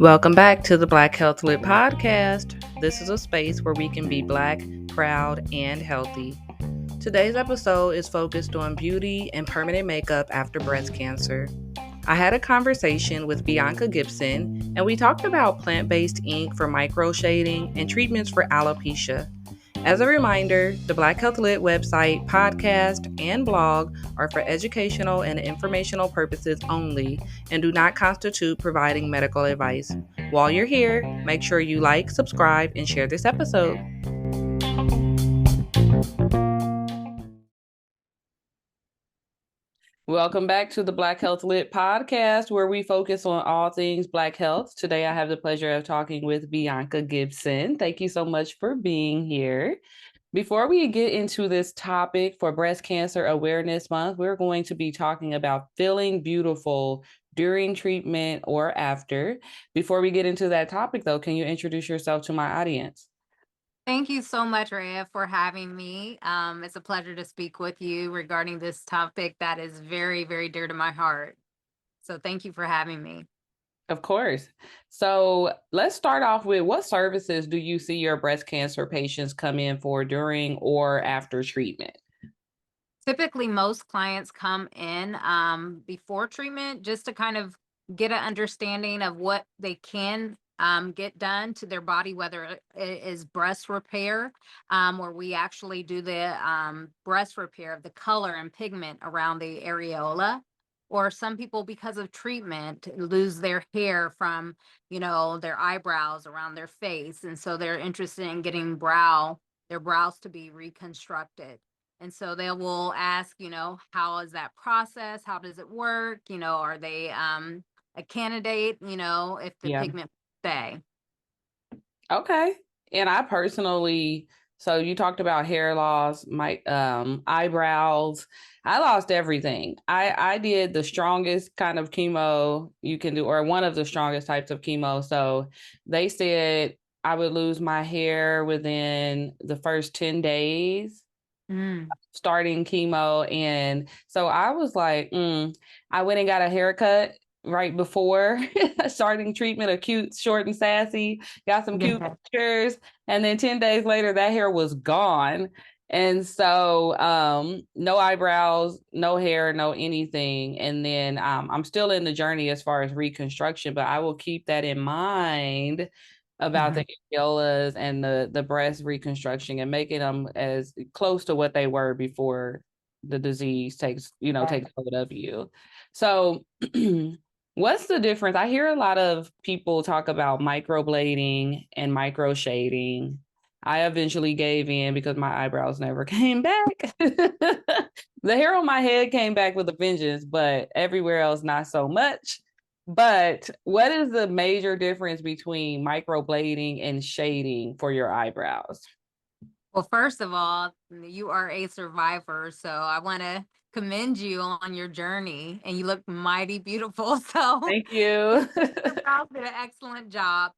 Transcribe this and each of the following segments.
Welcome back to the Black Health Lit podcast. This is a space where we can be Black, proud, and healthy. Today's episode is focused on beauty and permanent makeup after breast cancer. I had a conversation with Bianca Gibson, and we talked about plant-based ink for microshading and treatments for alopecia. As a reminder, the Black Health Lit website, podcast, and blog are for educational and informational purposes only and do not constitute providing medical advice. While you're here, make sure you like, subscribe, and share this episode. Welcome back to the Black Health Lit podcast, where we focus on all things Black health. Today, I have the pleasure of talking with Bianca Gibson. Thank you so much for being here. Before we get into this topic for Breast Cancer Awareness Month, we're going to be talking about feeling beautiful during treatment or after. Before we get into that topic, though, can you introduce yourself to my audience? Thank you so much, Rhea, for having me. It's a pleasure to speak with you regarding this topic that is very, very dear to my heart. So thank you for having me. Of course. So let's start off with, what services do you see your breast cancer patients come in for during or after treatment? Typically, most clients come in before treatment just to kind of get an understanding of what they can get done to their body, whether it is breast repair, where we actually do the breast repair of the color and pigment around the areola. Or some people, because of treatment, lose their hair from, their eyebrows around their face. And so they're interested in getting their brows to be reconstructed. And so they will ask, how is that process? How does it work? Are they a candidate, if the Yeah. pigment stay? Okay. And I personally, so you talked about hair loss, my eyebrows. I lost everything. I did the strongest kind of chemo you can do, or one of the strongest types of chemo. So they said I would lose my hair within the first 10 days starting chemo. And so I was like, I went and got a haircut right before starting treatment, a cute, short and sassy, got some cute pictures. And then 10 days later, that hair was gone. And so no eyebrows, no hair, no anything. And then I'm still in the journey as far as reconstruction, but I will keep that in mind about the areolas and the breast reconstruction and making them as close to what they were before the disease takes hold of you. So what's the difference? I hear a lot of people talk about microblading and micro shading. I eventually gave in because my eyebrows never came back. The hair on my head came back with a vengeance, but everywhere else, not so much. But what is the major difference between microblading and shading for your eyebrows? Well, first of all, you are a survivor, so I want to commend you on your journey, and you look mighty beautiful. So Thank you. your brows did an excellent job.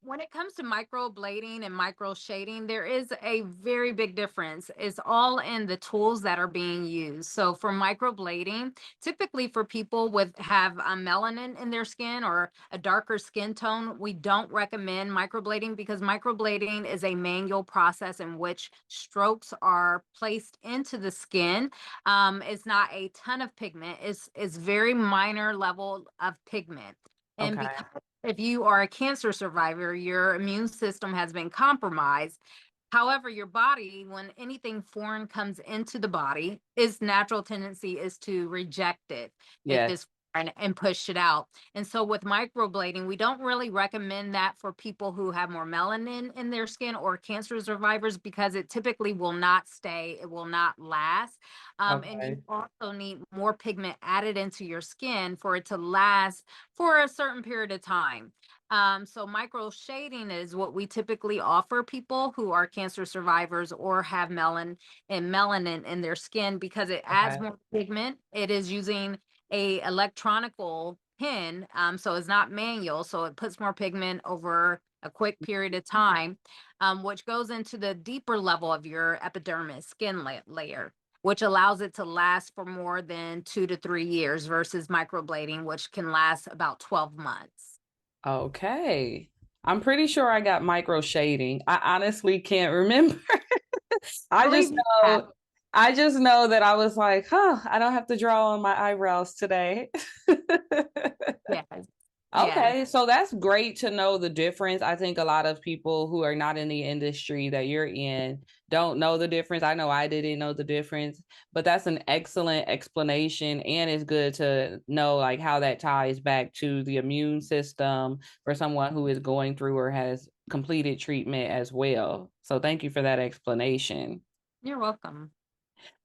When it comes to microblading and micro shading, there is a very big difference. It's all in the tools that are being used. So for microblading, typically for people with have melanin in their skin or a darker skin tone, we don't recommend microblading because microblading is a manual process in which strokes are placed into the skin. It's not a ton of pigment. It's very minor level of pigment. And Okay. because if you are a cancer survivor, your immune system has been compromised. However, your body, when anything foreign comes into the body, its natural tendency is to reject it if Yes. it's foreign and push it out. And so with microblading, we don't really recommend that for people who have more melanin in their skin or cancer survivors because it typically will not stay, it will not last. And Okay. you also need more pigment added into your skin for it to last for a certain period of time. So micro shading is what we typically offer people who are cancer survivors or have melanin in their skin because it adds Okay. more pigment. It is using a electronical pen, so it's not manual, so it puts more pigment over a quick period of time, which goes into the deeper level of your epidermis skin layer, which allows it to last for more than 2 to 3 years versus microblading, which can last about 12 months. Okay. I'm pretty sure I got micro shading. I honestly can't remember. I I just believe you have. know I just know that I was like, huh, I don't have to draw on my eyebrows today. Yes. Yes. Okay, so that's great to know the difference. I think a lot of people who are not in the industry that you're in don't know the difference. I know I didn't know the difference, but that's an excellent explanation, and it's good to know like how that ties back to the immune system for someone who is going through or has completed treatment as well. So thank you for that explanation. You're welcome.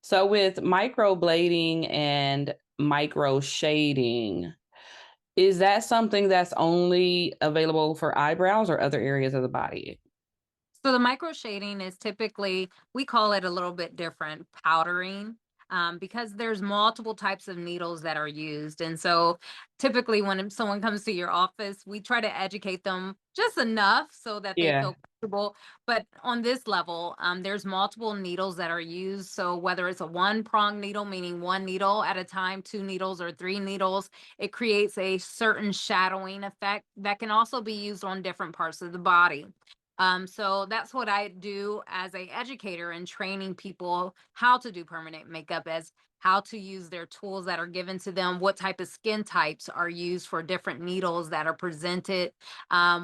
So with microblading and micro shading, is that something that's only available for eyebrows or other areas of the body? So the micro shading is typically, we call it a little bit different, powdering, because there's multiple types of needles that are used. And so typically when someone comes to your office, we try to educate them just enough so that they Yeah. feel comfortable. But on this level, there's multiple needles that are used. So whether it's a one prong needle, meaning one needle at a time, two needles, or three needles, it creates a certain shadowing effect that can also be used on different parts of the body. So that's what I do as a educator and training people how to do permanent makeup, as how to use their tools that are given to them, what type of skin types are used for different needles that are presented,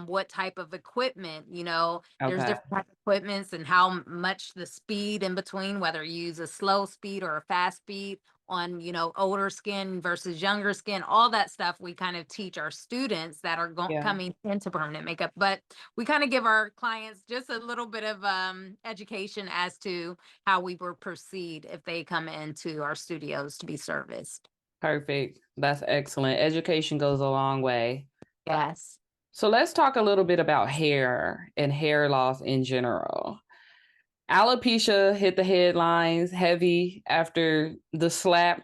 what type of equipment, there's Okay. different type of equipments and how much the speed in between, whether you use a slow speed or a fast speed on, older skin versus younger skin, all that stuff we kind of teach our students that are Yeah. coming into permanent makeup. But we kind of give our clients just a little bit of education as to how we will proceed if they come into our studios to be serviced. Perfect. That's excellent. Education goes a long way. Yes. So let's talk a little bit about hair and hair loss in general. Alopecia hit the headlines heavy after the slap.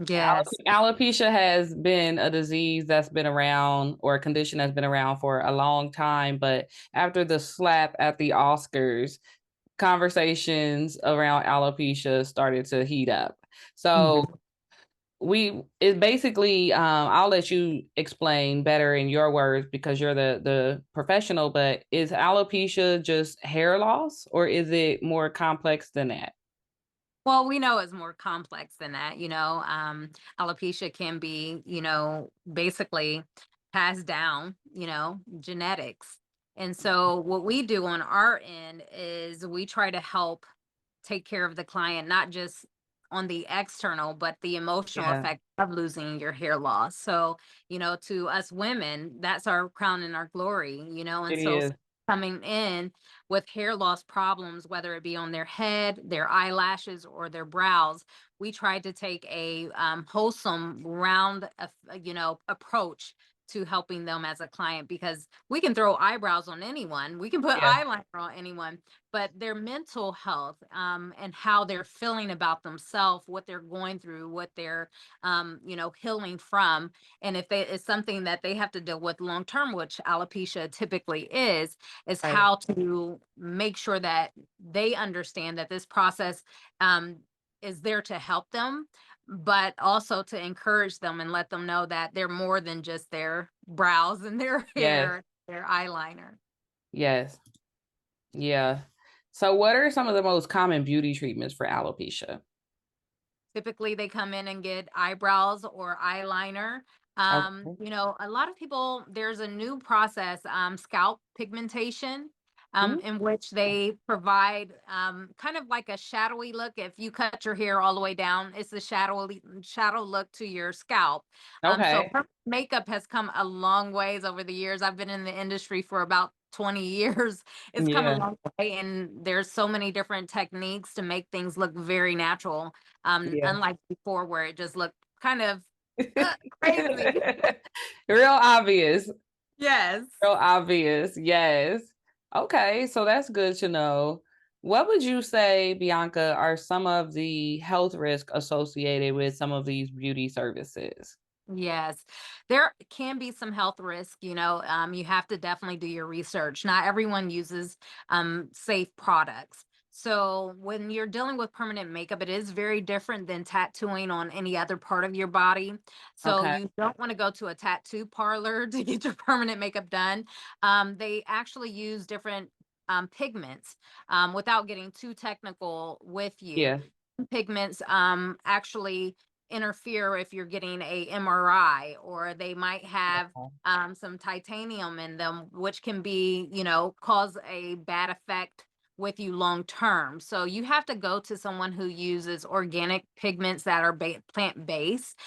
Yes. Alopecia has been a disease that's been around or a condition that's been around for a long time, but after the slap at the Oscars, conversations around alopecia started to heat up. So Mhm. we it basically I'll let you explain better in your words because you're the professional, but is alopecia just hair loss or is it more complex than that? Well, we know it's more complex than that. Alopecia can be, basically passed down, genetics. And so what we do on our end is we try to help take care of the client, not just on the external, but the emotional Yeah, effect of losing your hair loss. So, to us women, that's our crown and our glory, and it so is. coming in with hair loss problems, whether it be on their head, their eyelashes, or their brows, we tried to take a wholesome, round, approach to helping them as a client, because we can throw eyebrows on anyone, we can put Yeah, eyeliner on anyone, but their mental health, and how they're feeling about themselves, what they're going through, what they're healing from, and if it's something that they have to deal with long term, which alopecia typically is right. how to make sure that they understand that this process um, is there to help them, but also to encourage them and let them know that they're more than just their brows and their Yes, hair, their eyeliner. yes, yeah. So what are some of the most common beauty treatments for alopecia? Typically, they come in and get eyebrows or eyeliner. Okay. A lot of people, there's a new process, scalp pigmentation, Mm, in which they provide kind of like a shadowy look. If you cut your hair all the way down, it's a shadow look to your scalp. So okay. makeup has come a long ways over the years. I've been in the industry for about 20 years. It's come a Yeah, long way, and there's so many different techniques to make things look very natural, yeah. unlike before where it just looked kind of crazy. Real obvious. Yes. Real obvious. Yes. Okay, so that's good to know. What would you say, Bianca, are some of the health risks associated with some of these beauty services? Yes, there can be some health risk. You have to definitely do your research. Not everyone uses safe products. So when you're dealing with permanent makeup, it is very different than tattooing on any other part of your body. So Okay. you don't want to go to a tattoo parlor to get your permanent makeup done. They actually use different pigments. Without getting too technical with you, Yeah. pigments actually interfere if you're getting a MRI, or they might have some titanium in them, which can be, cause a bad effect with you long term. So you have to go to someone who uses organic pigments that are plant based,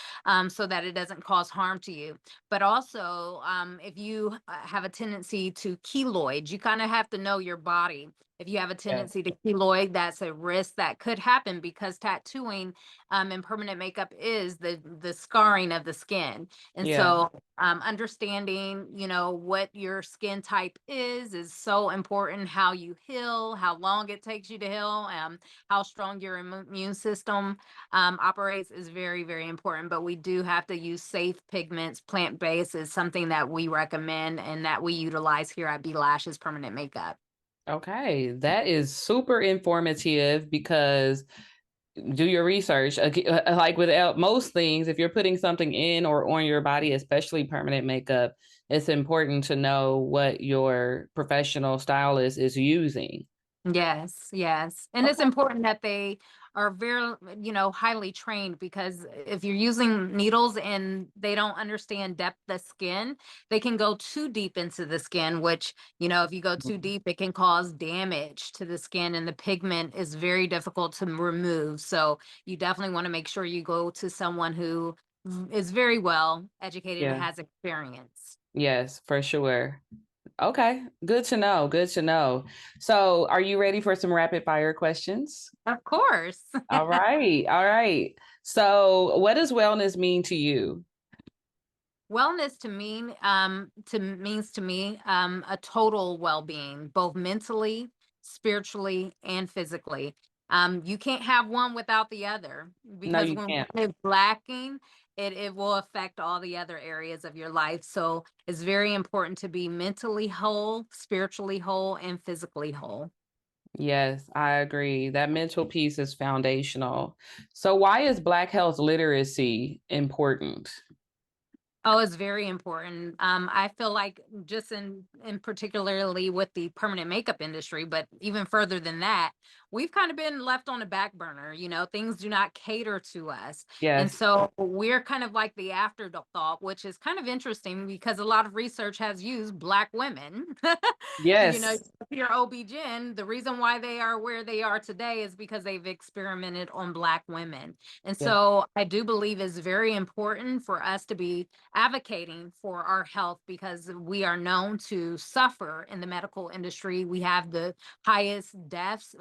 so that it doesn't cause harm to you. But also, if you have a tendency to keloid, you kind of have to know your body. If you have a Yeah. tendency to keloid, that's a risk that could happen, because tattooing and permanent makeup is the scarring of the skin. And Yeah. so understanding, what your skin type is so important. How you heal, how long it takes you to heal, how strong your immune system operates is very, very important. But we do have to use safe pigments. Plant-based is something that we recommend and that we utilize here at B Lashes Permanent Makeup. Okay. That is super informative because do your research. Like with most things, if you're putting something in or on your body, especially permanent makeup, it's important to know what your professional stylist is using. Yes, yes. And it's Okay. important that they are very, highly trained, because if you're using needles and they don't understand depth of skin, they can go too deep into the skin, which, if you go too deep, it can cause damage to the skin, and the pigment is very difficult to remove. So you definitely want to make sure you go to someone who is very well educated and Yeah. has experience. Yes, for sure. Okay. Good to know. Good to know. So, are you ready for some rapid fire questions? Of course. All right. All right. So, what does wellness mean to you? Wellness means to me a total well-being, both mentally, spiritually, and physically. You can't have one without the other, No, because you when can't. one is lacking, it will affect all the other areas of your life. So it's very important to be mentally whole, spiritually whole, and physically whole. Yes, I agree. That mental piece is foundational. So, why is Black health literacy important? Oh, it's very important. I feel like, just in particularly with the permanent makeup industry, but even further than that, we've kind of been left on the back burner. Things do not cater to us. And Yes. so we're kind of like the afterthought, which is kind of interesting, because a lot of research has used Black women. Yes. Your OB-GYN, the reason why they are where they are today is because they've experimented on Black women. And Yeah. so I do believe it's very important for us to be advocating for our health, because we are known to suffer in the medical industry. We have the highest deaths,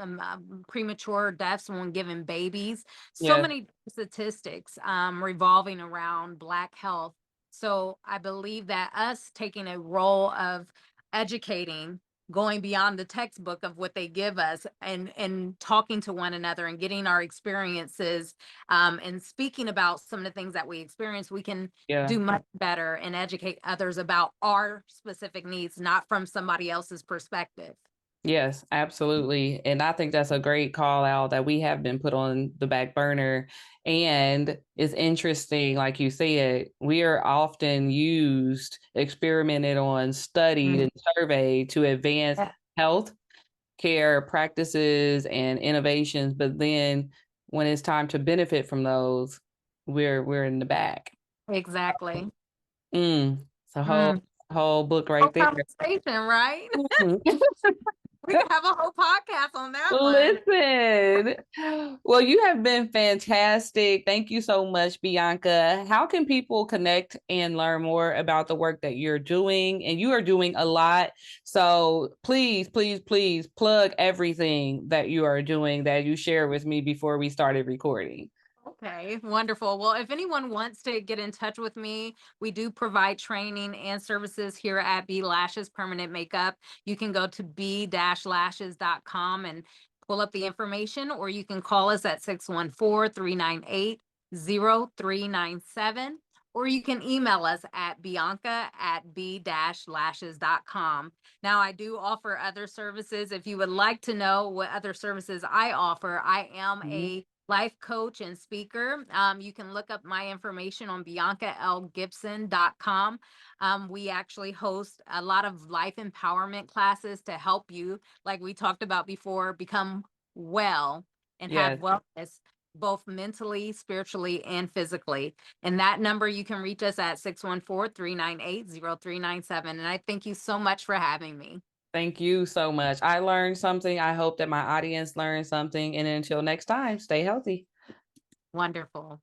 premature deaths when given babies. So Yes. many statistics revolving around Black health. So I believe that us taking a role of educating, going beyond the textbook of what they give us, and talking to one another and getting our experiences, and speaking about some of the things that we experience, we can Yeah. do much better and educate others about our specific needs, not from somebody else's perspective. Yes, absolutely. And I think that's a great call out that we have been put on the back burner. And it's interesting, like you said, we are often used, experimented on, studied, Mhm. and surveyed to advance Yeah, health care practices and innovations. But then when it's time to benefit from those, we're in the back. exactly. It's a Mm. whole book Whole right there. conversation, right? Mhm. We could have a whole podcast on that one. Listen, well, you have been fantastic. Thank you so much, Bianca. How can people connect and learn more about the work that you're doing? And you are doing a lot. So please, please, please plug everything that you are doing that you shared with me before we started recording. Okay, wonderful. Well, if anyone wants to get in touch with me, we do provide training and services here at B Lashes Permanent Makeup. You can go to b-lashes.com and pull up the information, or you can call us at 614-398-0397, or you can email us at bianca@b-lashes.com. Now, I do offer other services. If you would like to know what other services I offer, I am Mhm. a life coach and speaker. You can look up my information on biancalgibson.com. We actually host a lot of life empowerment classes to help you, like we talked about before, become well and have Yes. wellness both mentally, spiritually, and physically. And that number, you can reach us at 614-398-0397. And I thank you so much for having me. Thank you so much. I learned something. I hope that my audience learned something. And until next time, stay healthy. Wonderful.